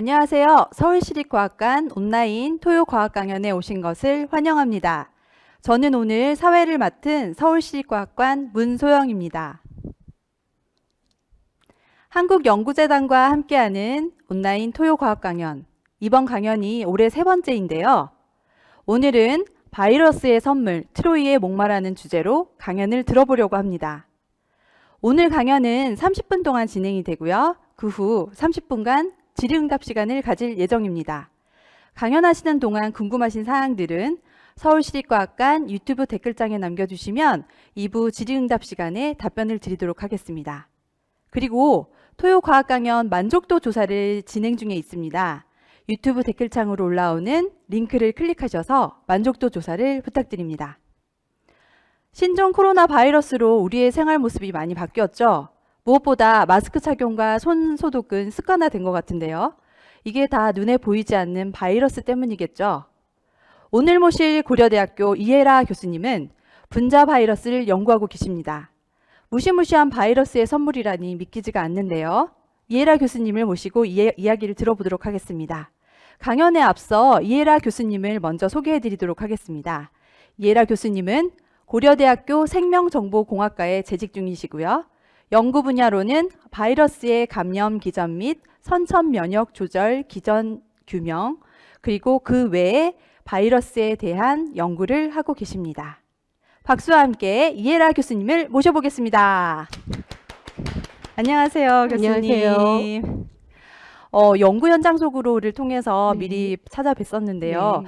안녕하세요. 서울시립과학관 온라인 토요과학 강연에 오신 것을 환영합니다. 저는 오늘 사회를 맡은 서울시립과학관 문소영입니다. 한국연구재단과 함께하는 온라인 토요과학 강연, 이번 강연이 올해 세 번째인데요. 오늘은 바이러스의 선물, 트로이의 목마라는 주제로 강연을 들어보려고 합니다. 오늘 강연은 30분 동안 진행이 되고요. 그 후 30분간 질의응답 시간을 가질 예정입니다. 강연하시는 동안 궁금하신 사항들은 서울시립과학관 유튜브 댓글창에 남겨주시면 2부 질의응답 시간에 답변을 드리도록 하겠습니다. 그리고 토요과학 강연 만족도 조사를 진행 중에 있습니다. 유튜브 댓글창으로 올라오는 링크를 클릭하셔서 만족도 조사를 부탁드립니다. 신종 코로나 바이러스로 우리의 생활 모습이 많이 바뀌었죠. 무엇보다 마스크 착용과 손 소독은 습관화된 것 같은데요. 이게 다 눈에 보이지 않는 바이러스 때문이겠죠. 오늘 모실 고려대학교 이해라 교수님은 분자 바이러스를 연구하고 계십니다. 무시무시한 바이러스의 선물이라니 믿기지가 않는데요. 이해라 교수님을 모시고 이야기를 들어보도록 하겠습니다. 강연에 앞서 이해라 교수님을 먼저 소개해 드리도록 하겠습니다. 이해라 교수님은 고려대학교 생명정보공학과에 재직 중이시고요. 연구 분야로는 바이러스의 감염 기전 및 선천 면역 조절 기전 규명, 그리고 그 외에 바이러스에 대한 연구를 하고 계십니다. 박수와 함께 이해라 교수님을 모셔보겠습니다. 안녕하세요, 교수님. 안녕하세요. 연구 현장 소구로를 통해서 미리 찾아뵀었는데요.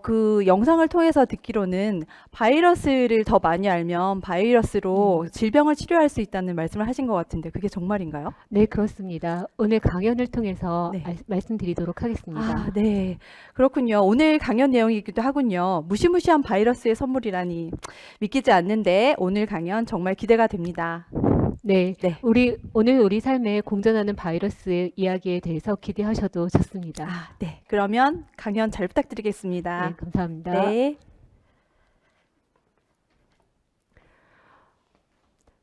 그 영상을 통해서 듣기로는 바이러스를 더 많이 알면 바이러스로 질병을 치료할 수 있다는 말씀을 하신 것 같은데 그게 정말인가요? 네, 그렇습니다. 오늘 강연을 통해서 네. 말씀드리도록 하겠습니다. 네. 그렇군요. 오늘 강연 내용이기도 하군요. 무시무시한 바이러스의 선물이라니 믿기지 않는데 오늘 강연 정말 기대가 됩니다. 네, 네. 오늘 우리 삶에 공존하는 바이러스 이야기에 대해서 기대하셔도 좋습니다. 네. 그러면 강연 잘 부탁드리겠습니다. 네, 감사합니다. 네.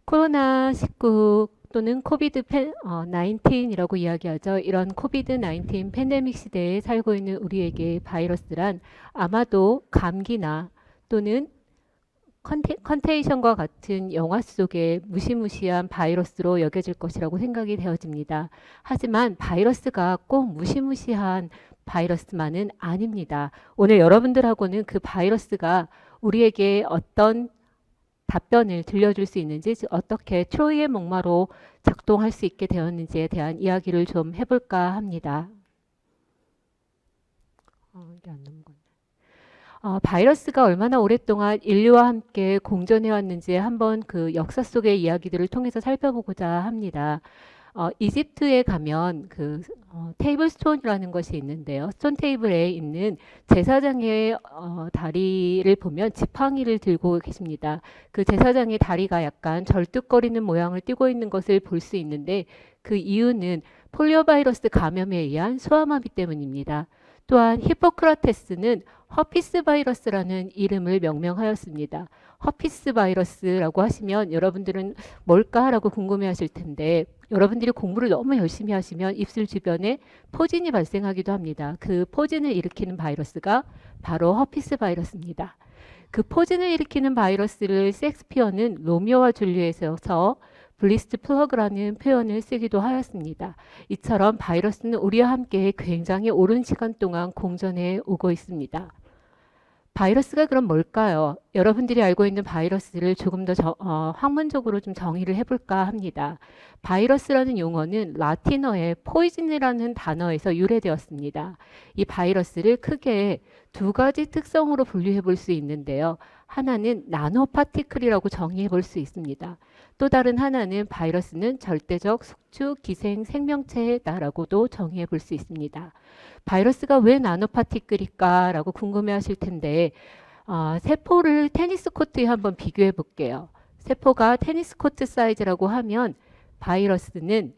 코로나19 또는 코비드 19이라고 이야기하죠. 이런 코비드 19 팬데믹 시대에 살고 있는 우리에게 바이러스란 아마도 감기나 또는 컨테이션과 같은 영화 속의 무시무시한 바이러스로 여겨질 것이라고 생각이 되어집니다. 하지만 바이러스가 꼭 무시무시한 바이러스만은 아닙니다. 오늘 여러분들하고는 그 바이러스가 우리에게 어떤 답변을 들려줄 수 있는지, 어떻게 트로이의 목마로 작동할 수 있게 되었는지에 대한 이야기를 좀 해볼까 합니다. 이게 안 넘어갔네. 바이러스가 얼마나 오랫동안 인류와 함께 공존해 왔는지 한번 그 역사 속의 이야기들을 통해서 살펴보고자 합니다. 이집트에 가면 그 테이블 스톤이라는 것이 있는데요. 스톤 테이블에 있는 제사장의 다리를 보면 지팡이를 들고 계십니다. 그 제사장의 다리가 약간 절뚝거리는 모양을 띠고 있는 것을 볼 수 있는데 그 이유는 폴리오 바이러스 감염에 의한 소아마비 때문입니다. 또한 히포크라테스는 허피스 바이러스라는 이름을 명명하였습니다. 허피스 바이러스라고 하시면 여러분들은 뭘까라고 궁금해하실 텐데 여러분들이 공부를 너무 열심히 하시면 입술 주변에 포진이 발생하기도 합니다. 그 포진을 일으키는 바이러스가 바로 허피스 바이러스입니다. 그 포진을 일으키는 바이러스를 셰익스피어는 로미오와 줄리엣에서 블리스트 플러그라는 표현을 쓰기도 하였습니다. 이처럼 바이러스는 우리와 함께 굉장히 오랜 시간 동안 공존해 오고 있습니다. 바이러스가 그럼 뭘까요? 여러분들이 알고 있는 바이러스를 조금 더 학문적으로 좀 정의를 해볼까 합니다. 바이러스라는 용어는 라틴어의 포이즌이라는 단어에서 유래되었습니다. 이 바이러스를 크게 두 가지 특성으로 분류해 볼 수 있는데요. 하나는 나노파티클이라고 정의해 볼 수 있습니다. 또 다른 하나는 바이러스는 절대적 숙주 기생 생명체다라고도 정의해 볼 수 있습니다. 바이러스가 왜 나노파티클일까라고 궁금해 하실 텐데 세포를 테니스 코트에 한번 비교해 볼게요. 세포가 테니스 코트 사이즈라고 하면 바이러스는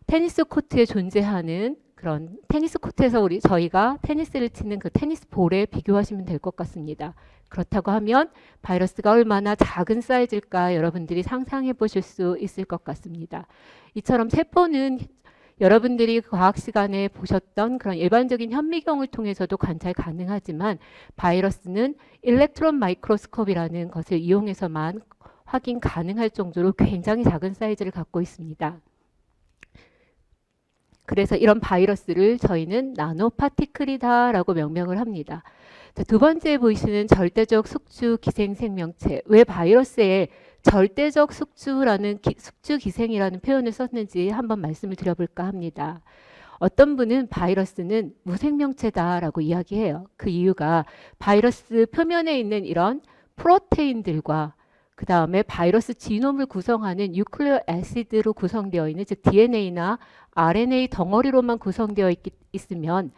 테니스 코트에 존재하는 그런 테니스 코트에서 저희가 테니스를 치는 그 테니스 볼에 비교하시면 될 것 같습니다. 그렇다고 하면 바이러스가 얼마나 작은 사이즈일까 여러분들이 상상해 보실 수 있을 것 같습니다. 이처럼 세포는 여러분들이 과학 시간에 보셨던 그런 일반적인 현미경을 통해서도 관찰 가능하지만 바이러스는 일렉트론 마이크로스코프라는 것을 이용해서만 확인 가능할 정도로 굉장히 작은 사이즈를 갖고 있습니다. 그래서 이런 바이러스를 저희는 나노파티클이다라고 명명을 합니다. 자, 두 번째 보이시는 절대적 숙주 기생 생명체. 왜 바이러스에 절대적 숙주라는 숙주 기생이라는 표현을 썼는지 한번 말씀을 드려볼까 합니다. 어떤 분은 바이러스는 무생명체다라고 이야기해요. 그 이유가 바이러스 표면에 있는 이런 프로테인들과 그 다음에 바이러스 지놈을 구성하는 뉴클레오 애시드로 구성되어 있는 즉 DNA나 RNA 덩어리로만 구성되어 있으면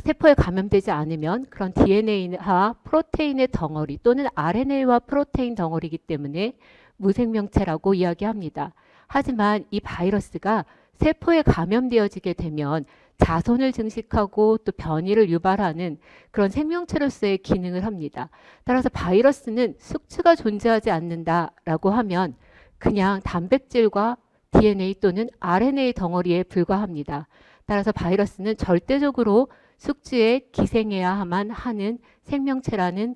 세포에 감염되지 않으면 그런 DNA와 프로테인의 덩어리 또는 RNA와 프로테인 덩어리이기 때문에 무생명체라고 이야기합니다. 하지만 이 바이러스가 세포에 감염되어지게 되면 자손을 증식하고 또 변이를 유발하는 그런 생명체로서의 기능을 합니다. 따라서 바이러스는 숙주가 존재하지 않는다라고 하면 그냥 단백질과 DNA 또는 RNA 덩어리에 불과합니다. 따라서 바이러스는 절대적으로 숙주에 기생해야만 하는 생명체라는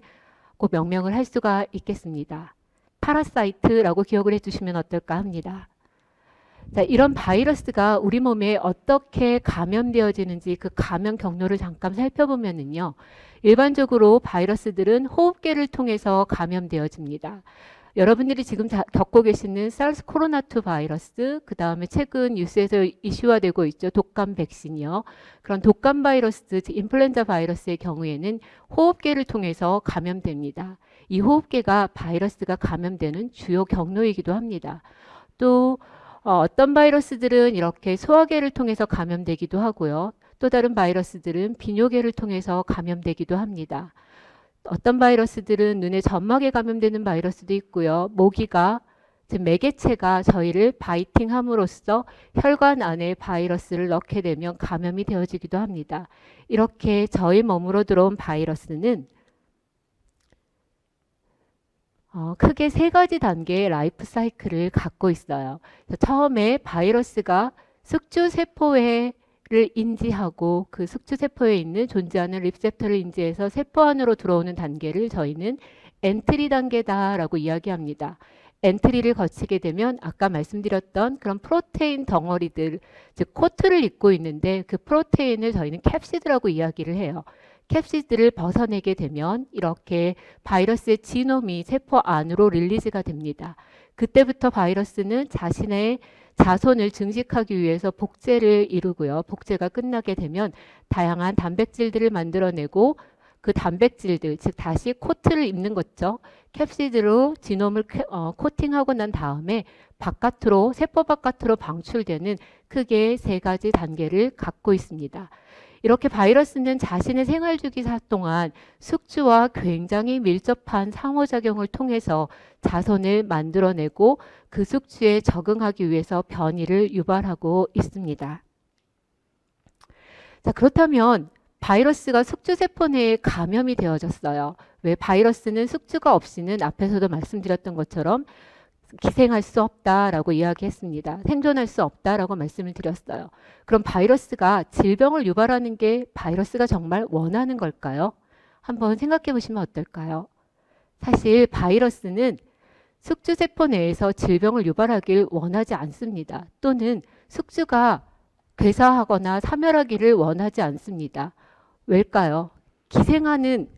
그 명명을 할 수가 있겠습니다. 파라사이트라고 기억을 해주시면 어떨까 합니다. 자, 이런 바이러스가 우리 몸에 어떻게 감염되어지는지 그 감염 경로를 잠깐 살펴보면은요. 일반적으로 바이러스들은 호흡기를 통해서 감염되어집니다. 여러분들이 지금 겪고 계시는 사르스 코로나2 바이러스, 그 다음에 최근 뉴스에서 이슈화되고 있죠. 독감 백신이요. 그런 독감 바이러스, 즉 인플루엔자 바이러스의 경우에는 호흡기를 통해서 감염됩니다. 이 호흡기가 바이러스가 감염되는 주요 경로이기도 합니다. 또 어떤 바이러스들은 이렇게 소화계를 통해서 감염되기도 하고요. 또 다른 바이러스들은 비뇨계를 통해서 감염되기도 합니다. 어떤 바이러스들은 눈의 점막에 감염되는 바이러스도 있고요. 모기가, 즉 매개체가 저희를 바이팅함으로써 혈관 안에 바이러스를 넣게 되면 감염이 되어지기도 합니다. 이렇게 저희 몸으로 들어온 바이러스는 크게 세 가지 단계의 라이프 사이클을 갖고 있어요. 처음에 바이러스가 숙주세포를 인지하고 그 숙주세포에 있는 존재하는 리셉터를 인지해서 세포 안으로 들어오는 단계를 저희는 엔트리 단계다라고 이야기합니다. 엔트리를 거치게 되면 아까 말씀드렸던 그런 프로테인 덩어리들, 즉 코트를 잇고 있는데 그 프로테인을 저희는 캡시드라고 이야기를 해요. 캡시드를 벗어내게 되면 이렇게 바이러스의 지놈이 세포 안으로 릴리즈가 됩니다. 그때부터 바이러스는 자신의 자손을 증식하기 위해서 복제를 이루고요. 복제가 끝나게 되면 다양한 단백질들을 만들어내고 그 단백질들, 즉 다시 코트를 입는 거죠. 캡시드로 지놈을 코팅하고 난 다음에 바깥으로, 세포 바깥으로 방출되는 크게 세 가지 단계를 갖고 있습니다. 이렇게 바이러스는 자신의 생활주기사 동안 숙주와 굉장히 밀접한 상호작용을 통해서 자손을 만들어내고 그 숙주에 적응하기 위해서 변이를 유발하고 있습니다. 자, 그렇다면 바이러스가 숙주세포 내에 감염이 되어졌어요. 왜 바이러스는 숙주가 없이는 앞에서도 말씀드렸던 것처럼 기생할 수 없다라고 이야기했습니다. 생존할 수 없다라고 말씀을 드렸어요. 그럼 바이러스가 질병을 유발하는 게 바이러스가 정말 원하는 걸까요? 한번 생각해 보시면 어떨까요? 사실 바이러스는 숙주세포 내에서 질병을 유발하길 원하지 않습니다. 또는 숙주가 괴사하거나 사멸하기를 원하지 않습니다. 왜일까요? 기생하는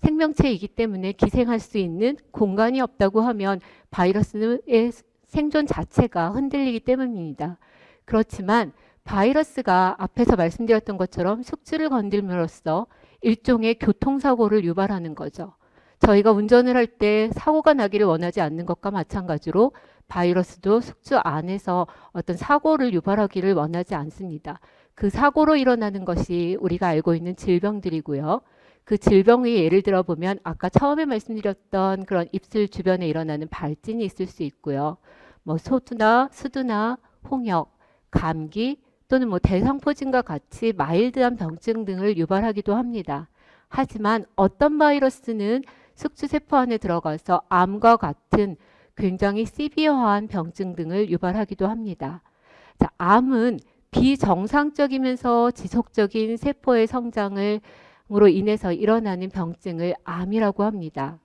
생명체이기 때문에 기생할 수 있는 공간이 없다고 하면 바이러스의 생존 자체가 흔들리기 때문입니다. 그렇지만 바이러스가 앞에서 말씀드렸던 것처럼 숙주를 건들므로써 일종의 교통사고를 유발하는 거죠. 저희가 운전을 할 때 사고가 나기를 원하지 않는 것과 마찬가지로 바이러스도 숙주 안에서 어떤 사고를 유발하기를 원하지 않습니다. 그 사고로 일어나는 것이 우리가 알고 있는 질병들이고요. 그 질병이 예를 들어 보면 아까 처음에 말씀드렸던 그런 입술 주변에 일어나는 발진이 있을 수 있고요. 뭐 소두나 수두나 홍역, 감기 또는 뭐 대상포진과 같이 마일드한 병증 등을 유발하기도 합니다. 하지만 어떤 바이러스는 숙주세포 안에 들어가서 암과 같은 굉장히 시비어한 병증 등을 유발하기도 합니다. 자, 암은 비정상적이면서 지속적인 세포의 성장으로 인해서 일어나는 병증을 암이라고 합니다.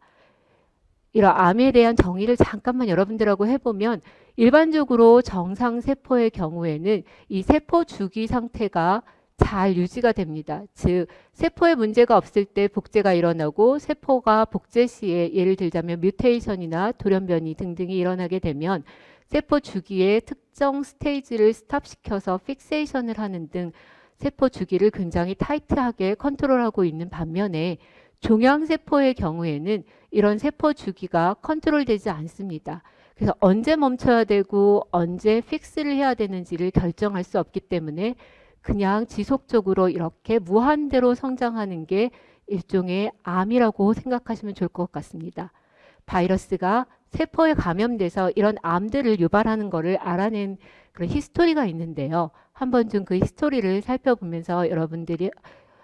이런 암에 대한 정의를 잠깐만 여러분들하고 해보면 일반적으로 정상 세포의 경우에는 이 세포 주기 상태가 잘 유지가 됩니다. 즉 세포에 문제가 없을 때 복제가 일어나고 세포가 복제 시에 예를 들자면 뮤테이션이나 돌연변이 등등이 일어나게 되면 세포 주기의 특정 스테이지를 스탑시켜서 픽세이션을 하는 등 세포 주기를 굉장히 타이트하게 컨트롤하고 있는 반면에 종양세포의 경우에는 이런 세포 주기가 컨트롤되지 않습니다. 그래서 언제 멈춰야 되고 언제 픽스를 해야 되는지를 결정할 수 없기 때문에 그냥 지속적으로 이렇게 무한대로 성장하는 게 일종의 암이라고 생각하시면 좋을 것 같습니다. 바이러스가 세포에 감염돼서 이런 암들을 유발하는 것을 알아낸 그런 히스토리가 있는데요. 한번 좀 그 히스토리를 살펴보면서 여러분들이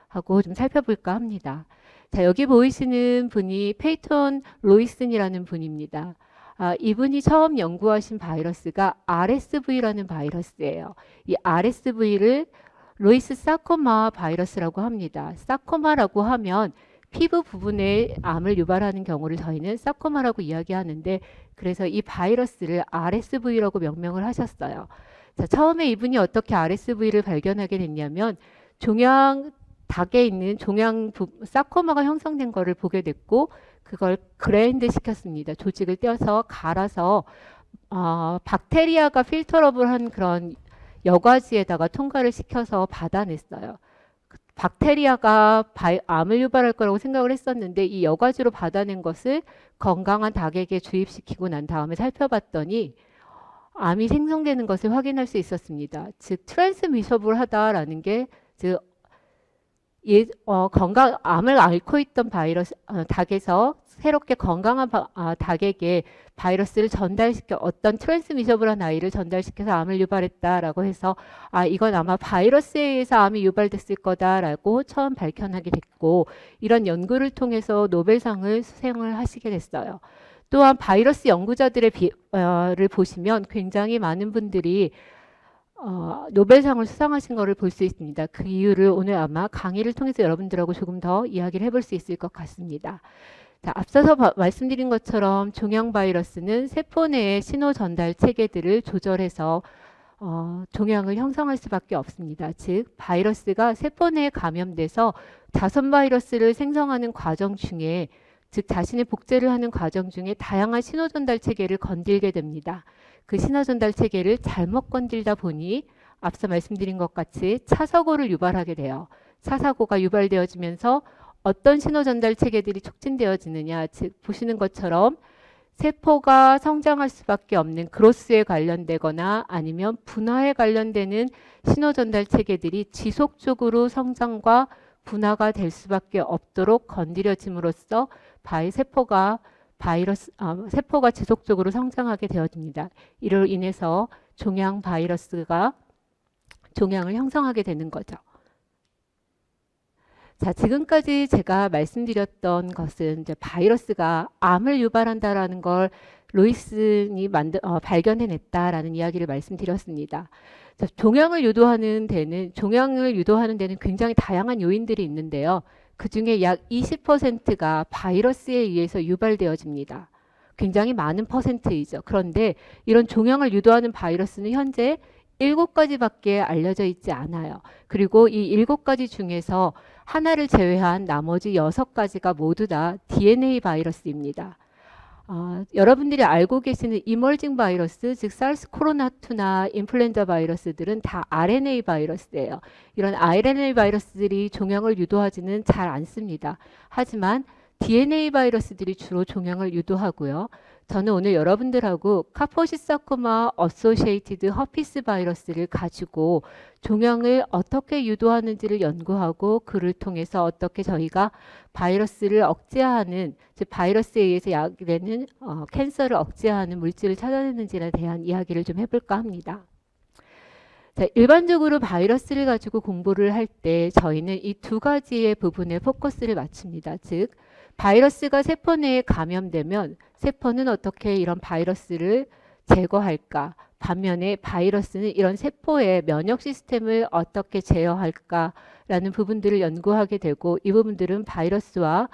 하고 좀 살펴볼까 합니다. 자, 여기 보이시는 분이 페이턴 로이슨이라는 분입니다. 이분이 처음 연구하신 바이러스가 RSV라는 바이러스예요. 이 RSV를 로이스 사코마 바이러스라고 합니다. 사코마라고 하면 피부 부분에 암을 유발하는 경우를 저희는 사코마라고 이야기하는데 그래서 이 바이러스를 RSV라고 명명을 하셨어요. 자, 처음에 이분이 어떻게 RSV를 발견하게 됐냐면 종양 닭에 있는 사코마가 형성된 거를 보게 됐고 그걸 그라인드 시켰습니다. 조직을 떼어서 갈아서 박테리아가 필터업을 한 그런 여과지에다가 통과를 시켜서 받아냈어요. 박테리아가 암을 유발할 거라고 생각을 했었는데 이 여과지로 받아낸 것을 건강한 닭에게 주입시키고 난 다음에 살펴봤더니 암이 생성되는 것을 확인할 수 있었습니다. 즉 트랜스미셔블하다라는 게 즉 암을 앓고 있던 닭에서 새롭게 건강한 닭에게 바이러스를 전달시켜 어떤 트랜스미셔블한 아이를 전달시켜서 암을 유발했다라고 해서 이건 아마 바이러스에 의해서 암이 유발됐을 거다라고 처음 밝혀나게 됐고 이런 연구를 통해서 노벨상을 수상을 하시게 됐어요. 또한 바이러스 연구자들을 보시면 굉장히 많은 분들이 노벨상을 수상하신 것을 볼 수 있습니다. 그 이유를 오늘 아마 강의를 통해서 여러분들하고 조금 더 이야기를 해볼 수 있을 것 같습니다. 자, 앞서서 말씀드린 것처럼 종양 바이러스는 세포 내의 신호 전달 체계들을 조절해서 종양을 형성할 수밖에 없습니다. 즉 바이러스가 세포 내에 감염돼서 자선 바이러스를 생성하는 과정 중에 즉 자신의 복제를 하는 과정 중에 다양한 신호 전달 체계를 건들게 됩니다. 그 신호 전달 체계를 잘못 건들다 보니 앞서 말씀드린 것 같이 차사고를 유발하게 돼요. 차사고가 유발되어지면서 어떤 신호 전달 체계들이 촉진되어지느냐, 즉 보시는 것처럼 세포가 성장할 수밖에 없는 그로스에 관련되거나 아니면 분화에 관련되는 신호 전달 체계들이 지속적으로 성장과 분화가 될 수밖에 없도록 건드려짐으로써 세포가 지속적으로 성장하게 되어집니다. 이로 인해서 종양 바이러스가 종양을 형성하게 되는 거죠. 자, 지금까지 제가 말씀드렸던 것은 이제 바이러스가 암을 유발한다라는 걸 로이슨이 발견해냈다라는 이야기를 말씀드렸습니다. 자, 종양을 유도하는 데는 굉장히 다양한 요인들이 있는데요. 그 중에 약 20%가 바이러스에 의해서 유발되어집니다. 굉장히 많은 퍼센트이죠. 그런데 이런 종양을 유도하는 바이러스는 현재 7가지밖에 알려져 있지 않아요. 그리고 이 7가지 중에서 하나를 제외한 나머지 6가지가 모두 다 DNA 바이러스입니다. 여러분들이 알고 계시는 이머징 바이러스, 즉 사르스 코로나2나 인플루엔자 바이러스들은 다 RNA 바이러스예요. 이런 RNA 바이러스들이 종양을 유도하지는 잘 않습니다. 하지만 DNA 바이러스들이 주로 종양을 유도하고요. 저는 오늘 여러분들하고 카포시사코마 어소시에이티드 허피스 바이러스를 가지고 종양을 어떻게 유도하는지를 연구하고 그를 통해서 어떻게 저희가 바이러스를 억제하는, 즉 바이러스에 의해서 야기되는 캔서를 억제하는 물질을 찾아내는지에 대한 이야기를 좀 해볼까 합니다. 자, 일반적으로 바이러스를 가지고 공부를 할 때 저희는 이 2가지의 부분에 포커스를 맞춥니다. 즉 바이러스가 세포 내에 감염되면 세포는 어떻게 이런 바이러스를 제거할까? 반면에 바이러스는 이런 세포의 면역 시스템을 어떻게 제어할까라는 부분들을 연구하게 되고, 이 부분들은 바이러스와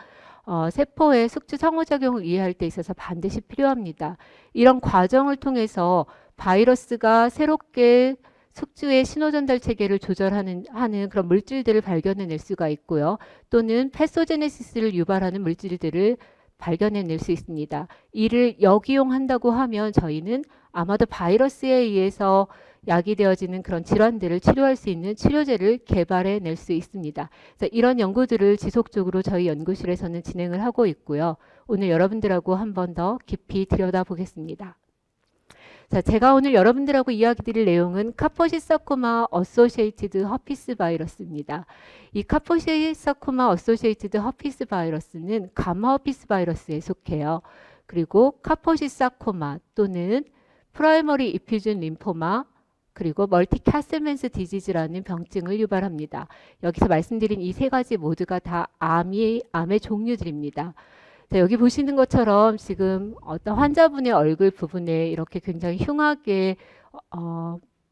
세포의 숙주 상호작용을 이해할 때 있어서 반드시 필요합니다. 이런 과정을 통해서 바이러스가 새롭게 숙주의 신호전달 체계를 조절하는 그런 물질들을 발견해낼 수가 있고요. 또는 패소제네시스를 유발하는 물질들을 발견해낼 수 있습니다. 이를 역이용한다고 하면 저희는 아마도 바이러스에 의해서 야기되어지는 그런 질환들을 치료할 수 있는 치료제를 개발해낼 수 있습니다. 그래서 이런 연구들을 지속적으로 저희 연구실에서는 진행을 하고 있고요. 오늘 여러분들하고 한 번 더 깊이 들여다보겠습니다. 자, 제가 오늘 여러분들하고 이야기 드릴 내용은 카포시사코마 어소시에이티드 허피스 바이러스입니다. 이 카포시사코마 어소시에이티드 허피스 바이러스는 가마 허피스 바이러스에 속해요. 그리고 카포시사코마 또는 프라이머리 이퓨전 림포마, 그리고 멀티캐슬맨스 디지즈라는 병증을 유발합니다. 여기서 말씀드린 이 세 가지 모두가 다 암의 종류들입니다. 자, 여기 보시는 것처럼 지금 어떤 환자분의 얼굴 부분에 이렇게 굉장히 흉하게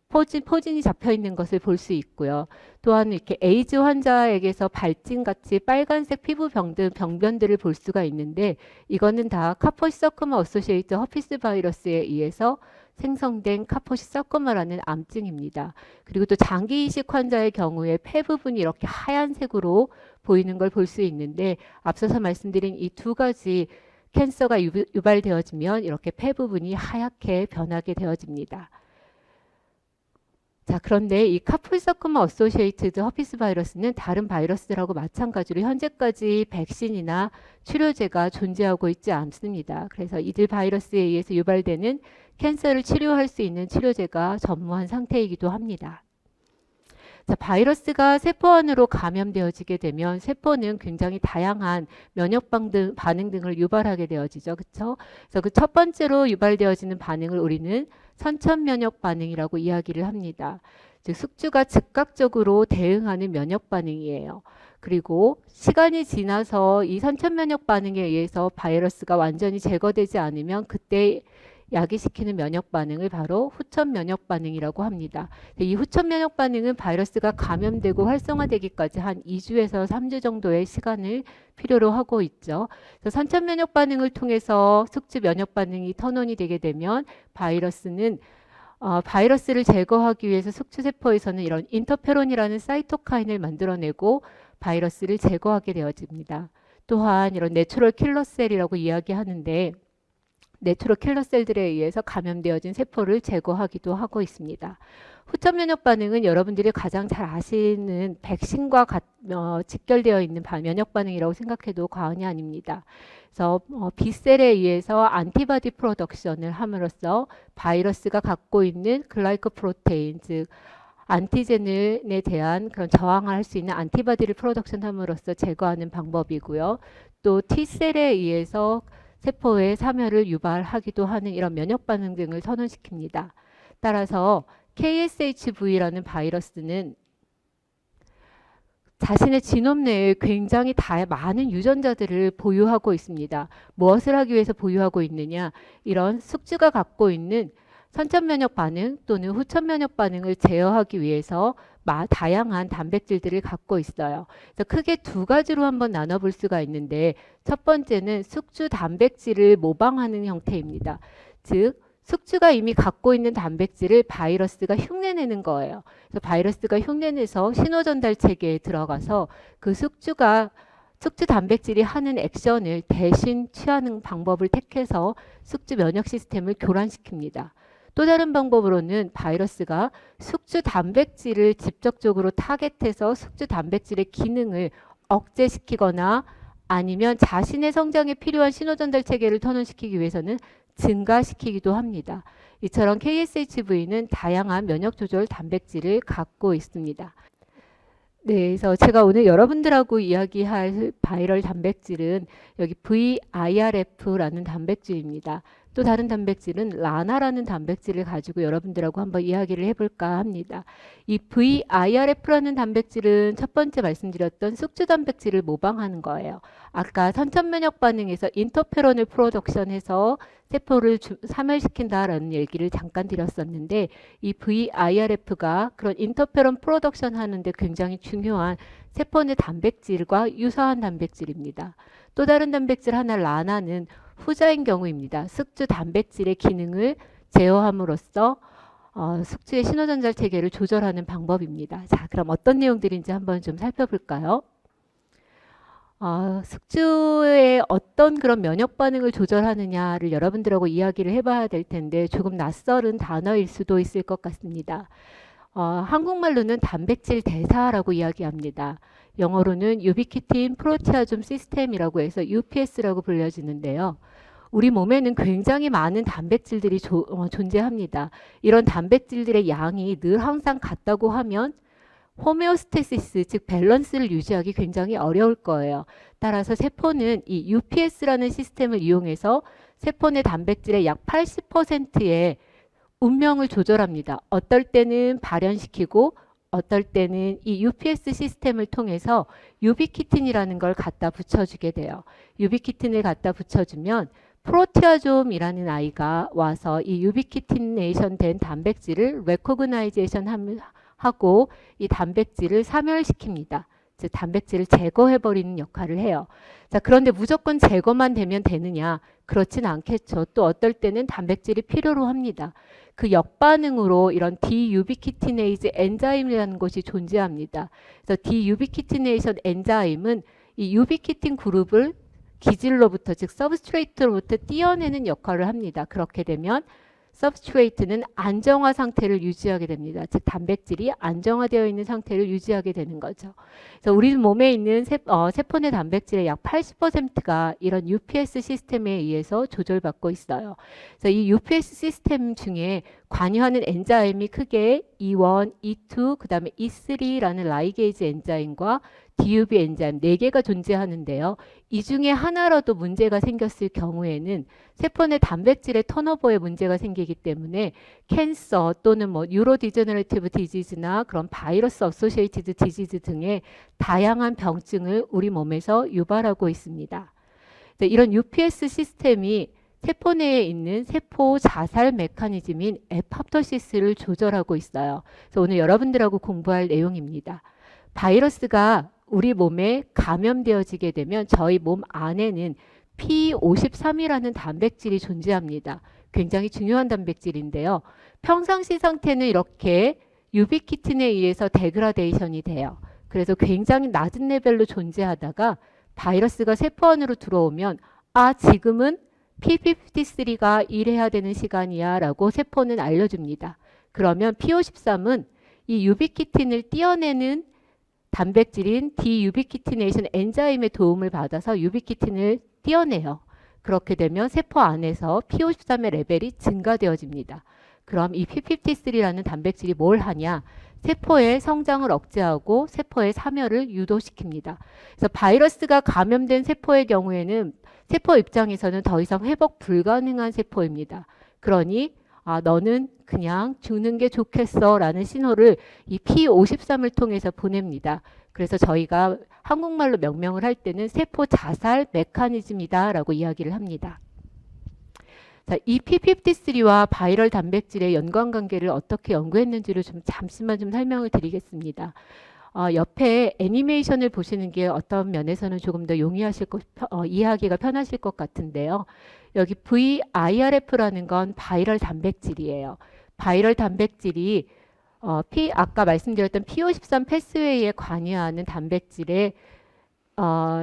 포진이 잡혀 있는 것을 볼 수 있고요. 또한 이렇게 에이즈 환자에게서 발진같이 빨간색 피부병 등 병변들을 볼 수가 있는데, 이거는 다 카포시사코마 어소시에이트 허피스 바이러스에 의해서 생성된 카포시사코마라는 암증입니다. 그리고 또 장기 이식 환자의 경우에 폐 부분이 이렇게 하얀색으로 보이는 걸 볼 수 있는데, 앞서서 말씀드린 이 두 가지 캔서가 유발되어지면 이렇게 폐 부분이 하얗게 변하게 되어집니다. 자, 그런데 이 카포시사코마 어소시에이티드 허피스 바이러스는 다른 바이러스들하고 마찬가지로 현재까지 백신이나 치료제가 존재하고 있지 않습니다. 그래서 이들 바이러스에 의해서 유발되는 캔서를 치료할 수 있는 치료제가 전무한 상태이기도 합니다. 자, 바이러스가 세포 안으로 감염되어지게 되면 세포는 굉장히 다양한 면역 반응 등을 유발하게 되어지죠. 그렇죠? 그래서 그 첫 번째로 유발되어지는 반응을 우리는 선천 면역 반응이라고 이야기를 합니다. 즉 숙주가 즉각적으로 대응하는 면역 반응이에요. 그리고 시간이 지나서 이 선천 면역 반응에 의해서 바이러스가 완전히 제거되지 않으면 그때 야기시키는 면역 반응을 바로 후천 면역 반응이라고 합니다. 이 후천 면역 반응은 바이러스가 감염되고 활성화되기까지 한 2주에서 3주 정도의 시간을 필요로 하고 있죠. 그래서 선천 면역 반응을 통해서 숙주 면역 반응이 턴온이 되게 되면 바이러스를 제거하기 위해서 숙주 세포에서는 이런 인터페론이라는 사이토카인을 만들어내고 바이러스를 제거하게 되어집니다. 또한 이런 내추럴 킬러셀이라고 이야기하는데, 내추럴 킬러셀들에 의해서 감염되어진 세포를 제거하기도 하고 있습니다. 후천 면역 반응은 여러분들이 가장 잘 아시는 백신과 직결되어 있는 면역 반응이라고 생각해도 과언이 아닙니다. 그래서 B셀에 의해서 안티바디 프로덕션을 함으로써 바이러스가 갖고 있는 글라이코프로테인, 즉 안티젠에 대한 그런 저항을 할 수 있는 안티바디를 프로덕션함으로써 제거하는 방법이고요. 또 T셀에 의해서 세포의 사멸을 유발하기도 하는 이런 면역 반응 등을 선언시킵니다. 따라서 KSHV라는 바이러스는 자신의 지놈 내에 굉장히 많은 유전자들을 보유하고 있습니다. 무엇을 하기 위해서 보유하고 있느냐? 이런 숙주가 갖고 있는 선천 면역 반응 또는 후천 면역 반응을 제어하기 위해서 다양한 단백질들을 갖고 있어요. 그래서 크게 두 가지로 한번 나눠볼 수가 있는데, 첫 번째는 숙주 단백질을 모방하는 형태입니다. 즉 숙주가 이미 갖고 있는 단백질을 바이러스가 흉내내는 거예요. 그래서 바이러스가 흉내내서 신호전달 체계에 들어가서 그 숙주 단백질이 하는 액션을 대신 취하는 방법을 택해서 숙주 면역 시스템을 교란시킵니다. 또 다른 방법으로는 바이러스가 숙주 단백질을 직접적으로 타겟해서 숙주 단백질의 기능을 억제시키거나 아니면 자신의 성장에 필요한 신호전달 체계를 턴온시키기 위해서는 증가시키기도 합니다. 이처럼 KSHV는 다양한 면역 조절 단백질을 갖고 있습니다. 네, 그래서 제가 오늘 여러분들하고 이야기할 바이럴 단백질은 여기 VIRF라는 단백질입니다. 또 다른 단백질은 라나라는 단백질을 가지고 여러분들하고 한번 이야기를 해볼까 합니다. 이 VIRF라는 단백질은 첫 번째 말씀드렸던 숙주 단백질을 모방하는 거예요. 아까 선천면역 반응에서 인터페론을 프로덕션해서 세포를 사멸시킨다라는 얘기를 잠깐 드렸었는데, 이 VIRF가 그런 인터페론 프로덕션 하는데 굉장히 중요한 세포 내 단백질과 유사한 단백질입니다. 또 다른 단백질 하나 라나는 후자인 경우입니다. 숙주 단백질의 기능을 제어함으로써 숙주의 신호전달 체계를 조절하는 방법입니다. 자, 그럼 어떤 내용들인지 한번 좀 살펴볼까요? 숙주의 어떤 그런 면역 반응을 조절하느냐를 여러분들하고 이야기를 해봐야 될 텐데 조금 낯설은 단어일 수도 있을 것 같습니다. 한국말로는 단백질 대사라고 이야기합니다. 영어로는 유비키틴 프로티아좀 시스템이라고 해서 UPS라고 불려지는데요. 우리 몸에는 굉장히 많은 단백질들이 존재합니다. 이런 단백질들의 양이 늘 항상 같다고 하면 호메오스테시스, 즉 밸런스를 유지하기 굉장히 어려울 거예요. 따라서 세포는 이 UPS라는 시스템을 이용해서 세포 내 단백질의 약 80%의 운명을 조절합니다. 어떨 때는 발현시키고 어떨 때는 이 UPS 시스템을 통해서 유비키틴이라는 걸 갖다 붙여주게 돼요. 유비키틴을 갖다 붙여주면 프로티아좀이라는 아이가 와서 이 유비키티네이션 된 단백질을 레코그나이제이션 하고 이 단백질을 사멸시킵니다. 즉 단백질을 제거해버리는 역할을 해요. 자, 그런데 무조건 제거만 되면 되느냐? 그렇진 않겠죠. 또 어떨 때는 단백질이 필요로 합니다. 그 역반응으로 이런 디유비키티네이즈 엔자임이라는 것이 존재합니다. 그래서 디유비키티네이션 엔자임은 이 유비키틴 그룹을 기질로부터, 즉 서브스트레이트로부터 떼어내는 역할을 합니다. 그렇게 되면 서브스트레이트는 안정화 상태를 유지하게 됩니다. 즉 단백질이 안정화되어 있는 상태를 유지하게 되는 거죠. 그래서 우리 몸에 있는 세포 내 단백질의 약 80%가 이런 UPS 시스템에 의해서 조절받고 있어요. 그래서 이 UPS 시스템 중에 관여하는 엔자임이 크게 E1, E2, 그 다음에 E3라는 라이게이즈 엔자임과 DUB 엔자임 4개가 존재하는데요. 이 중에 하나라도 문제가 생겼을 경우에는 세포 내 단백질의 턴오버에 문제가 생기기 때문에 캔서 또는 뭐 뉴로디제너레티브 디지즈나 그런 바이러스 어소시에이티드 디지즈 등의 다양한 병증을 우리 몸에서 유발하고 있습니다. 이런 UPS 시스템이 세포 내에 있는 세포 자살 메커니즘인 에팝토시스를 조절하고 있어요. 그래서 오늘 여러분들하고 공부할 내용입니다. 바이러스가 우리 몸에 감염되어지게 되면 저희 몸 안에는 P53이라는 단백질이 존재합니다. 굉장히 중요한 단백질인데요. 평상시 상태는 이렇게 유비키틴에 의해서 데그라데이션이 돼요. 그래서 굉장히 낮은 레벨로 존재하다가 바이러스가 세포 안으로 들어오면 지금은 P53가 일해야 되는 시간이야 라고 세포는 알려줍니다. 그러면 P53은 이 유비키틴을 떼어내는 단백질인 디유비키티네이션 엔자임의 도움을 받아서 유비키틴을 떼어내요. 그렇게 되면 세포 안에서 P53의 레벨이 증가되어집니다. 그럼 이 P53라는 단백질이 뭘 하냐? 세포의 성장을 억제하고 세포의 사멸을 유도시킵니다. 그래서 바이러스가 감염된 세포의 경우에는 세포 입장에서는 더 이상 회복 불가능한 세포입니다. 그러니 너는 그냥 죽는 게 좋겠어 라는 신호를 이 P53을 통해서 보냅니다. 그래서 저희가 한국말로 명명을 할 때는 세포 자살 메커니즘이다 라고 이야기를 합니다. 자, 이 P53와 바이럴 단백질의 연관관계를 어떻게 연구했는지를 잠시만 설명을 드리겠습니다. 옆에 애니메이션을 보시는 게 어떤 면에서는 조금 더 이해하기가 편하실 것 같은데요. 여기 VIRF라는 건 바이럴 단백질이에요. 바이럴 단백질이 아까 말씀드렸던 P53 패스웨이에 관여하는 단백질의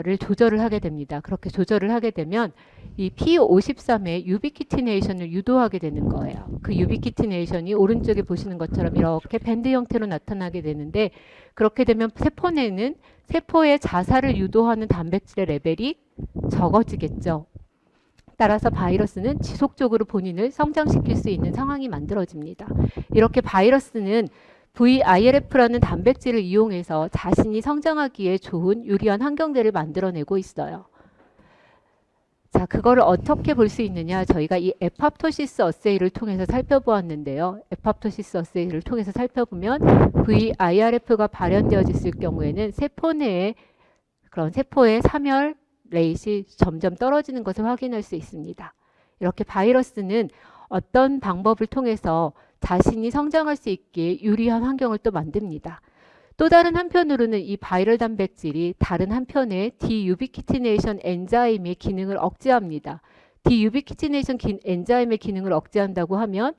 를 조절을 하게 됩니다. 그렇게 조절을 하게 되면 이 P53의 유비키티네이션을 유도하게 되는 거예요. 그 유비키티네이션이 오른쪽에 보시는 것처럼 이렇게 밴드 형태로 나타나게 되는데, 그렇게 되면 세포 내는 세포의 자살을 유도하는 단백질의 레벨이 적어지겠죠. 따라서 바이러스는 지속적으로 본인을 성장시킬 수 있는 상황이 만들어집니다. 이렇게 바이러스는 VIRF라는 단백질을 이용해서 자신이 성장하기에 좋은 유리한 환경들을 만들어내고 있어요. 자, 그거를 어떻게 볼 수 있느냐? 저희가 이 에팝토시스 어세이를 통해서 살펴보았는데요. 에팝토시스 어세이를 통해서 살펴보면 VIRF가 발현되어졌을 경우에는 세포 내에 그런 세포의 사멸 레이트이 점점 떨어지는 것을 확인할 수 있습니다. 이렇게 바이러스는 어떤 방법을 통해서 자신이 성장할 수 있게 유리한 환경을 또 만듭니다. 또 다른 한편으로는 이 바이럴 단백질이 다른 한편의 디유비키티네이션 엔자임의 기능을 억제합니다. 디유비키티네이션 엔자임의 기능을 억제한다고 하면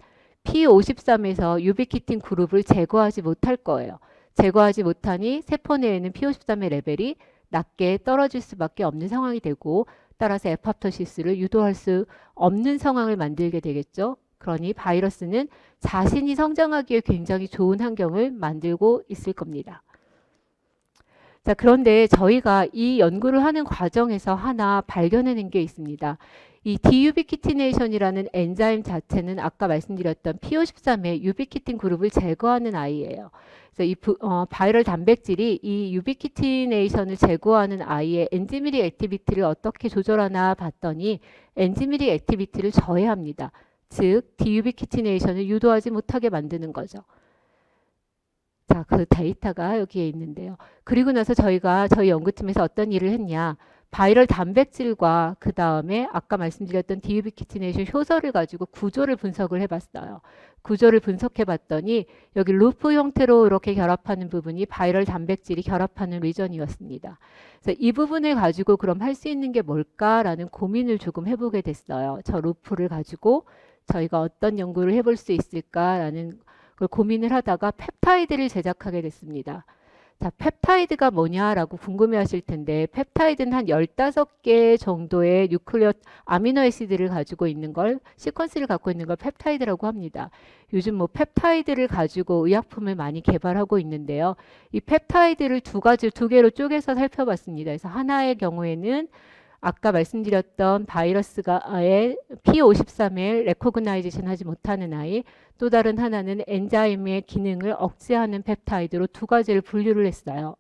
P53에서 유비키틴 그룹을 제거하지 못할 거예요. 제거하지 못하니 세포 내에는 P53의 레벨이 낮게 떨어질 수밖에 없는 상황이 되고 따라서 에팝토시스를 유도할 수 없는 상황을 만들게 되겠죠. 그러니 바이러스는 자신이 성장하기에 굉장히 좋은 환경을 만들고 있을 겁니다. 자, 그런데 저희가 이 연구를 하는 과정에서 하나 발견해낸 게 있습니다. 이 디유비키티네이션이라는 엔자임 자체는 아까 말씀드렸던 P53의 유비키틴 그룹을 제거하는 아이예요. 그래서 이 바이럴 단백질이 이 유비키티네이션을 제거하는 아이의 엔지미릭 액티비티를 어떻게 조절하나 봤더니 엔지미릭 액티비티를 저해합니다. 즉 디유비키티네이션을 유도하지 못하게 만드는 거죠. 자, 그 데이터가 여기에 있는데요. 그리고 나서 저희 연구팀에서 어떤 일을 했냐. 바이럴 단백질과 그 다음에 아까 말씀드렸던 디유비키티네이션 효소를 가지고 구조를 분석을 해봤어요. 구조를 분석해 봤더니 여기 루프 형태로 이렇게 결합하는 부분이 바이럴 단백질이 결합하는 리전이었습니다. 그래서 이 부분을 가지고 그럼 할 수 있는 게 뭘까라는 고민을 조금 해보게 됐어요. 저 루프를 가지고 저희가 어떤 연구를 해볼 수 있을까라는 걸 고민을 하다가 펩타이드를 제작하게 됐습니다. 자, 펩타이드가 뭐냐라고 궁금해하실 텐데 펩타이드는 한 15개 정도의 뉴클레오 아미노애시드를 가지고 있는 걸 시퀀스를 갖고 있는 걸 펩타이드라고 합니다. 요즘 뭐 펩타이드를 가지고 의약품을 많이 개발하고 있는데요. 이 펩타이드를 두 개로 쪼개서 살펴봤습니다. 그래서 하나의 경우에는 아까 말씀드렸던 바이러스가의 P53을 레코그나이제이션 하지 못하는 아이, 또 다른 하나는 엔자임의 기능을 억제하는 펩타이드로 두 가지를 분류를 했어요.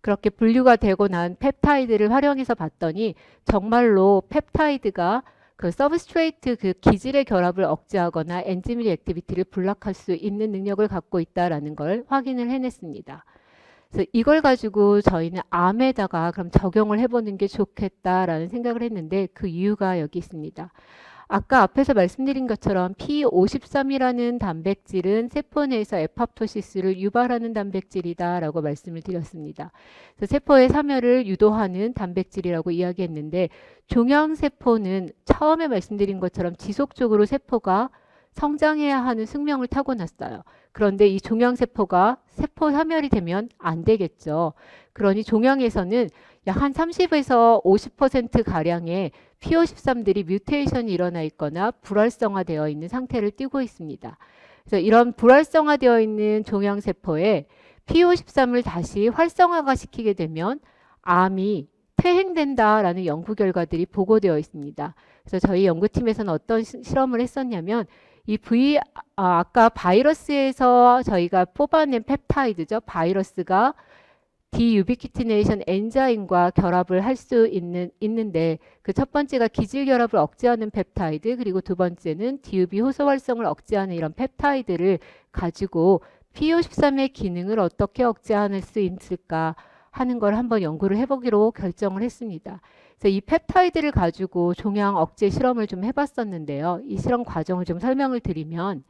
그렇게 분류가 되고 난 펩타이드를 활용해서 봤더니 정말로 펩타이드가 그 서브스트레이트 그 기질의 결합을 억제하거나 엔지미릭 액티비티를 블락할 수 있는 능력을 갖고 있다라는 걸 확인을 해냈습니다. 그래서 이걸 가지고 저희는 암에다가 그럼 적용을 해보는 게 좋겠다라는 생각을 했는데 그 이유가 여기 있습니다. 아까 앞에서 말씀드린 것처럼 P53이라는 단백질은 세포 내에서 에팝토시스를 유발하는 단백질이다라고 말씀을 드렸습니다. 그래서 세포의 사멸을 유도하는 단백질이라고 이야기했는데 종양세포는 처음에 말씀드린 것처럼 지속적으로 세포가 성장해야 하는 숙명을 타고났어요. 그런데 이 종양세포가 세포 사멸이 되면 안 되겠죠. 그러니 종양에서는 약 한 30에서 50%가량의 P53들이 뮤테이션이 일어나 있거나 불활성화되어 있는 상태를 띠고 있습니다. 그래서 이런 불활성화되어 있는 종양세포에 P53을 다시 활성화가 시키게 되면 암이 퇴행된다라는 연구 결과들이 보고되어 있습니다. 그래서 저희 연구팀에서는 어떤 실험을 했었냐면 아까 바이러스에서 저희가 뽑아낸 펩타이드죠. 바이러스가 디유비키티네이션 엔자임과 결합을 할 수 있는데 그 첫 번째가 기질 결합을 억제하는 펩타이드, 그리고 두 번째는 디유비 효소 활성을 억제하는 이런 펩타이드를 가지고 P53의 기능을 어떻게 억제할 수 있을까 하는 걸 한번 연구를 해보기로 결정을 했습니다. 그래서 이 펩타이드를 가지고 종양 억제 실험을 좀 해봤었는데요. 이 실험 과정을 좀 설명을 드리면,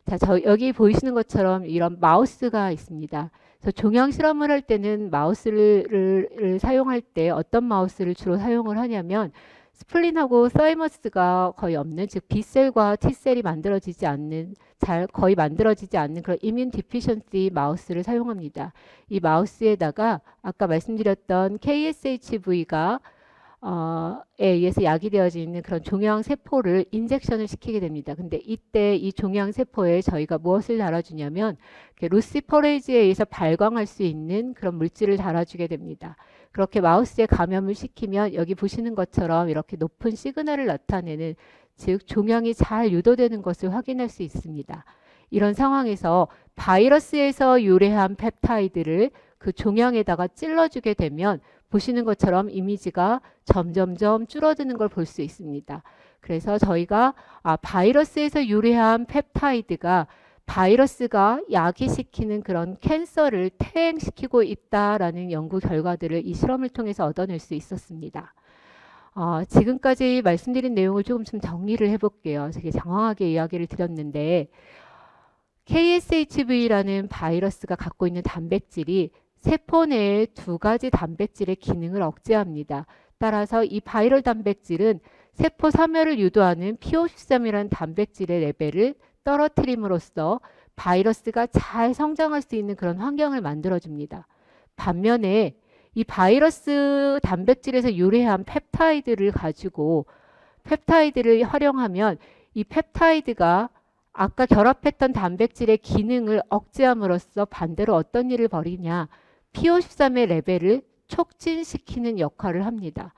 자, 여기 보이시는 것처럼 이런 마우스가 있습니다. 그래서 종양 실험을 할 때는 마우스를 사용할 때 어떤 마우스를 주로 사용을 하냐면 스플린하고 사이머스가 거의 없는, 즉 B셀과 T셀이 거의 만들어지지 않는 그런 이뮨 디피션시 마우스를 사용합니다. 이 마우스에다가 아까 말씀드렸던 KSHV가 에 의해서 야기되어져 있는 그런 종양 세포를 인젝션을 시키게 됩니다. 근데 이때 이 종양 세포에 저희가 무엇을 달아주냐면 루시퍼레이즈에 의해서 발광할 수 있는 그런 물질을 달아주게 됩니다. 그렇게 마우스에 감염을 시키면 여기 보시는 것처럼 이렇게 높은 시그널을 나타내는, 즉 종양이 잘 유도되는 것을 확인할 수 있습니다. 이런 상황에서 바이러스에서 유래한 펩타이드를 그 종양에다가 찔러주게 되면 보시는 것처럼 이미지가 점점점 줄어드는 걸 볼 수 있습니다. 그래서 저희가 바이러스에서 유래한 펩타이드가 바이러스가 야기시키는 그런 캔서를 퇴행시키고 있다라는 연구 결과들을 이 실험을 통해서 얻어낼 수 있었습니다. 지금까지 말씀드린 내용을 조금 좀 정리를 해볼게요. 되게 장황하게 이야기를 드렸는데 KSHV라는 바이러스가 갖고 있는 단백질이 세포 내의 두 가지 단백질의 기능을 억제합니다. 따라서 이 바이럴 단백질은 세포 사멸을 유도하는 P53이라는 단백질의 레벨을 떨어뜨림으로써 바이러스가 잘 성장할 수 있는 그런 환경을 만들어줍니다. 반면에 이 바이러스 단백질에서 유래한 펩타이드를 가지고 펩타이드를 활용하면 이 펩타이드가 아까 결합했던 단백질의 기능을 억제함으로써 반대로 어떤 일을 벌이냐, P53의 레벨을 촉진시키는 역할을 합니다.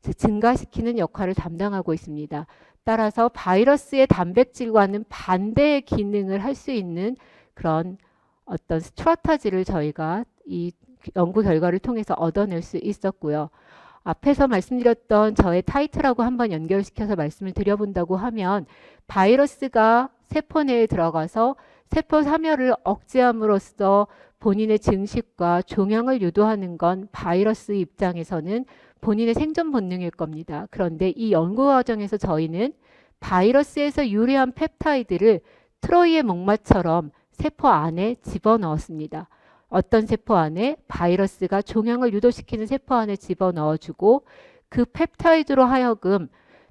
즉 증가시키는 역할을 담당하고 있습니다. 따라서 바이러스의 단백질과는 반대의 기능을 할 수 있는 그런 어떤 스트라타지를 저희가 이 연구 결과를 통해서 얻어낼 수 있었고요. 앞에서 말씀드렸던 저의 타이틀하고 한번 연결시켜서 말씀을 드려본다고 하면 바이러스가 세포 내에 들어가서 세포 사멸을 억제함으로써 본인의 증식과 종양을 유도하는 건 바이러스 입장에서는 본인의 생존 본능일 겁니다. 그런데 이 연구 과정에서 저희는 바이러스에서 유래한 펩타이드를 트로이의 목마처럼 세포 안에 집어넣었습니다. 어떤 세포 안에? 바이러스가 종양을 유도시키는 세포 안에 집어넣어주고 그 펩타이드로 하여금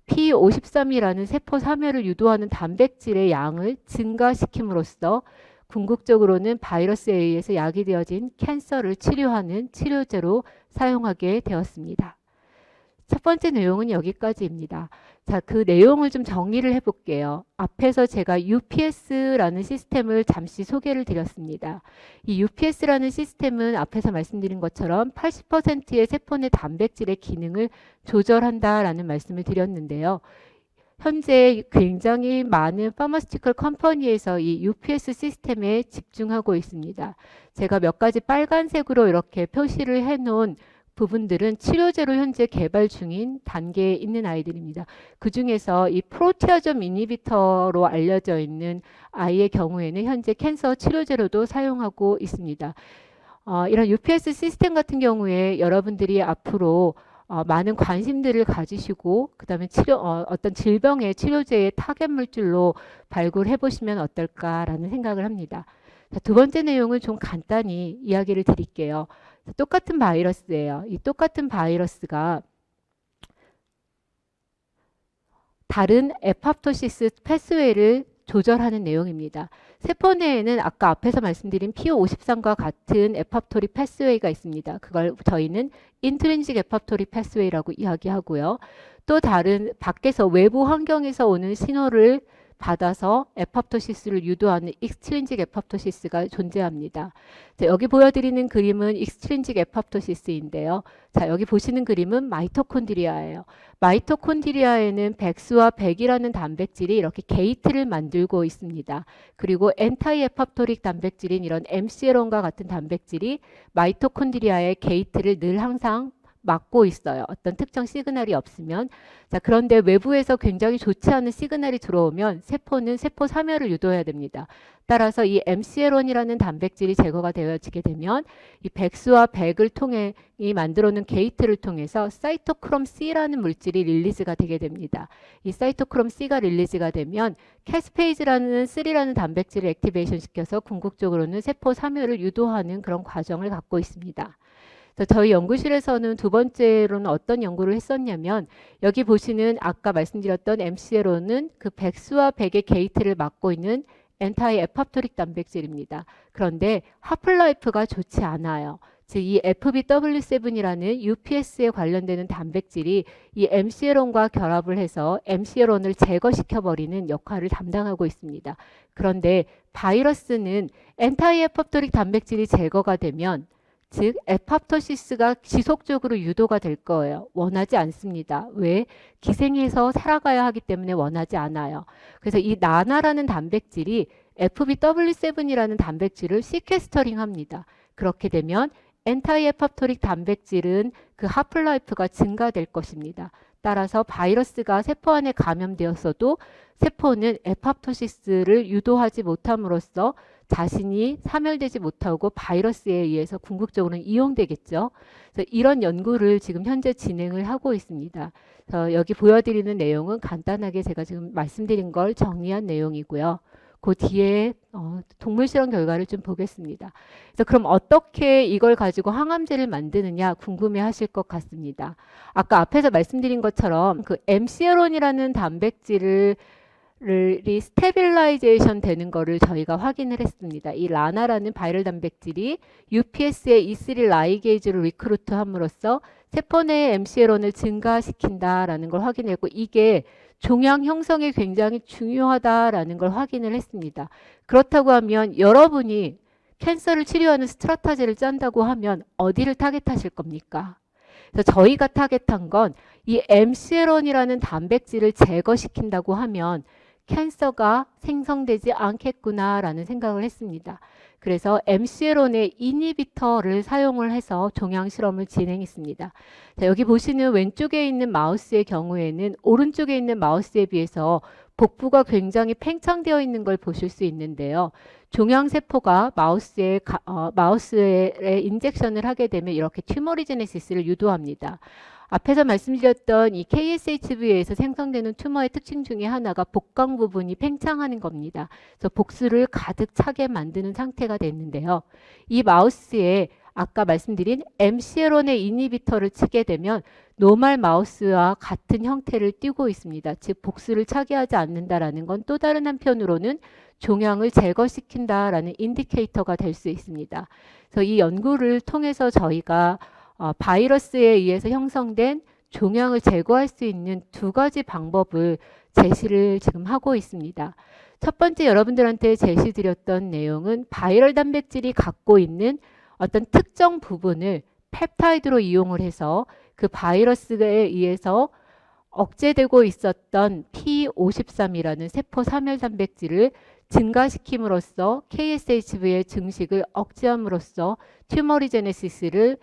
P53이라는 세포 사멸을 유도하는 단백질의 양을 증가시킴으로써 궁극적으로는 바이러스에 의해서 야기되어진 캔서를 치료하는 치료제로 사용하게 되었습니다. 첫 번째 내용은 여기까지입니다. 자, 그 내용을 좀 정리를 해볼게요. 앞에서 제가 UPS라는 시스템을 잠시 소개를 드렸습니다. 이 UPS라는 시스템은 앞에서 말씀드린 것처럼 80%의 세포 내 단백질의 기능을 조절한다라는 말씀을 드렸는데요. 현재 굉장히 많은 파마스티컬 컴퍼니에서 이 UPS 시스템에 집중하고 있습니다. 제가 몇 가지 빨간색으로 이렇게 표시를 해놓은 부분들은 치료제로 현재 개발 중인 단계에 있는 아이들입니다. 그 중에서 이 프로티아점 이니비터로 알려져 있는 아이의 경우에는 현재 캔서 치료제로도 사용하고 있습니다. 이런 UPS 시스템 같은 경우에 여러분들이 앞으로 많은 관심들을 가지시고 그다음에 어떤 질병의 치료제의 타겟 물질로 발굴해 보시면 어떨까라는 생각을 합니다. 자, 두 번째 내용은 좀 간단히 이야기를 드릴게요. 똑같은 바이러스예요. 이 똑같은 바이러스가 다른 에팝토시스 패스웨이를 조절하는 내용입니다. 세포 내에는 아까 앞에서 말씀드린 P53과 같은 에팝토리 패스웨이가 있습니다. 그걸 저희는 인트린식 에팝토리 패스웨이라고 이야기하고요. 또 다른 밖에서 외부 환경에서 오는 신호를 받아서 에팝토시스를 유도하는 익스트린직 에팝토시스가 존재합니다. 자, 여기 보여드리는 그림은 익스트린직 에팝토시스인데요. 자, 여기 보시는 그림은 마이토콘드리아예요. 마이토콘드리아에는 백수와 백이라는 단백질이 이렇게 게이트를 만들고 있습니다. 그리고 엔타이 에팝토릭 단백질인 이런 MCL1과 같은 단백질이 마이토콘드리아의 게이트를 늘 항상 막고 있어요. 어떤 특정 시그널이 없으면. 자, 그런데 외부에서 굉장히 좋지 않은 시그널이 들어오면 세포는 세포 사멸을 유도해야 됩니다. 따라서 이 MCL1이라는 단백질이 제거가 되어지게 되면 이 백수와 백을 통해 이 만들어놓은 게이트를 통해서 사이토크롬 C라는 물질이 릴리즈가 되게 됩니다. 이 사이토크롬 C가 릴리즈가 되면 캐스페이즈라는 3라는 단백질을 액티베이션 시켜서 궁극적으로는 세포 사멸을 유도하는 그런 과정을 갖고 있습니다. 저희 연구실에서는 두 번째로는 어떤 연구를 했었냐면 여기 보시는 아까 말씀드렸던 MCLO는 그 백수와 백의 게이트를 막고 있는 엔타이 에팝토릭 단백질입니다. 그런데 하플라이프가 좋지 않아요. 즉 이 FBW7이라는 UPS에 관련되는 단백질이 이 MCL1과 결합을 해서 MCL1을 제거시켜버리는 역할을 담당하고 있습니다. 그런데 바이러스는 엔타이 에팝토릭 단백질이 제거가 되면 즉 에팝토시스가 지속적으로 유도가 될 거예요. 원하지 않습니다. 왜? 기생해서 살아가야 하기 때문에 원하지 않아요. 그래서 이 나나라는 단백질이 FBW7이라는 단백질을 시퀘스터링 합니다. 그렇게 되면 엔타이에팝토릭 단백질은 그 하플라이프가 증가될 것입니다. 따라서 바이러스가 세포 안에 감염되었어도 세포는 에팝토시스를 유도하지 못함으로써 자신이 사멸되지 못하고 바이러스에 의해서 궁극적으로는 이용되겠죠. 그래서 이런 연구를 지금 현재 진행을 하고 있습니다. 그래서 여기 보여드리는 내용은 간단하게 제가 지금 말씀드린 걸 정리한 내용이고요. 그 뒤에 동물 실험 결과를 좀 보겠습니다. 그래서 그럼 어떻게 이걸 가지고 항암제를 만드느냐 궁금해 하실 것 같습니다. 아까 앞에서 말씀드린 것처럼 그 MCL1이라는 단백질을 스테빌라이제이션 되는 거를 저희가 확인을 했습니다. 이 라나라는 바이럴 단백질이 UPS의 E3 라이게이즈를 리크루트 함으로써 세포 내의 MCL1을 증가시킨다라는 걸 확인했고 이게 종양 형성에 굉장히 중요하다라는 걸 확인을 했습니다. 그렇다고 하면 여러분이 캔서를 치료하는 스트라타제를 짠다고 하면 어디를 타겟하실 겁니까? 그래서 저희가 타겟한 건 이 MCL1이라는 단백질을 제거시킨다고 하면 캔서가 생성되지 않겠구나라는 생각을 했습니다. 그래서 MCL1의 이니비터를 사용을 해서 종양 실험을 진행했습니다. 자, 여기 보시는 왼쪽에 있는 마우스의 경우에는 오른쪽에 있는 마우스에 비해서 복부가 굉장히 팽창되어 있는 걸 보실 수 있는데요. 종양세포가 마우스에 인젝션을 하게 되면 이렇게 튜머리제네시스를 유도합니다. 앞에서 말씀드렸던 이 KSHV에서 생성되는 튜머의 특징 중에 하나가 복강 부분이 팽창하는 겁니다. 그래서 복수를 가득 차게 만드는 상태가 됐는데요. 이 마우스에 아까 말씀드린 MCL1의 이니비터를 치게 되면 노멀 마우스와 같은 형태를 띠고 있습니다. 즉 복수를 차게 하지 않는다라는 건 또 다른 한편으로는 종양을 제거시킨다라는 인디케이터가 될 수 있습니다. 그래서 이 연구를 통해서 저희가 바이러스에 의해서 형성된 종양을 제거할 수 있는 두 가지 방법을 제시를 지금 하고 있습니다. 첫 번째 여러분들한테 제시드렸던 내용은 바이럴 단백질이 갖고 있는 어떤 특정 부분을 펩타이드로 이용을 해서 그 바이러스에 의해서 억제되고 있었던 P53이라는 세포 사멸 단백질을 증가시킴으로써 KSHV의 증식을 억제함으로써 튜머리제네시스를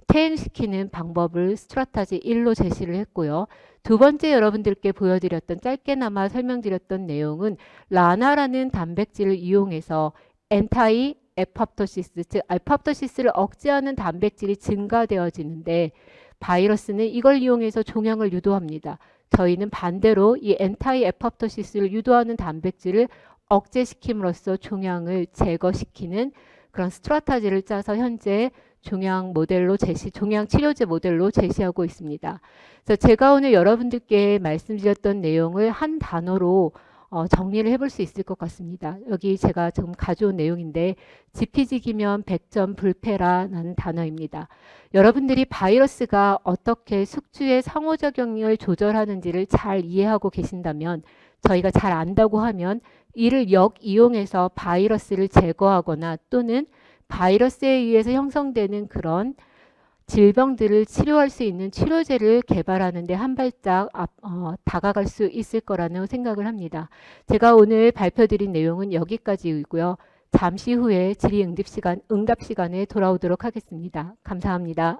퇴행시키는 방법을 스트라타지 1로 제시를 했고요. 두 번째 여러분들께 보여드렸던 짧게나마 설명드렸던 내용은 라나라는 단백질을 이용해서 엔타이 에팝토시스, 즉 알팝토시스를 억제하는 단백질이 증가되어지는데 바이러스는 이걸 이용해서 종양을 유도합니다. 저희는 반대로 이 엔타이 에팝토시스를 유도하는 단백질을 억제시킴으로써 종양을 제거시키는 그런 스트라타지를 짜서 현재 종양 치료제 모델로 제시하고 있습니다. 그래서 제가 오늘 여러분들께 말씀드렸던 내용을 한 단어로 정리를 해볼 수 있을 것 같습니다. 여기 제가 지금 가져온 내용인데 지피지기면 백전 불패라는 단어입니다. 여러분들이 바이러스가 어떻게 숙주의 상호작용을 조절하는지를 잘 이해하고 계신다면 저희가 잘 안다고 하면 이를 역이용해서 바이러스를 제거하거나 또는 바이러스에 의해서 형성되는 그런 질병들을 치료할 수 있는 치료제를 개발하는 데 한 발짝 다가갈 수 있을 거라는 생각을 합니다. 제가 오늘 발표드린 내용은 여기까지이고요. 잠시 후에 질의응답 시간에 돌아오도록 하겠습니다. 감사합니다.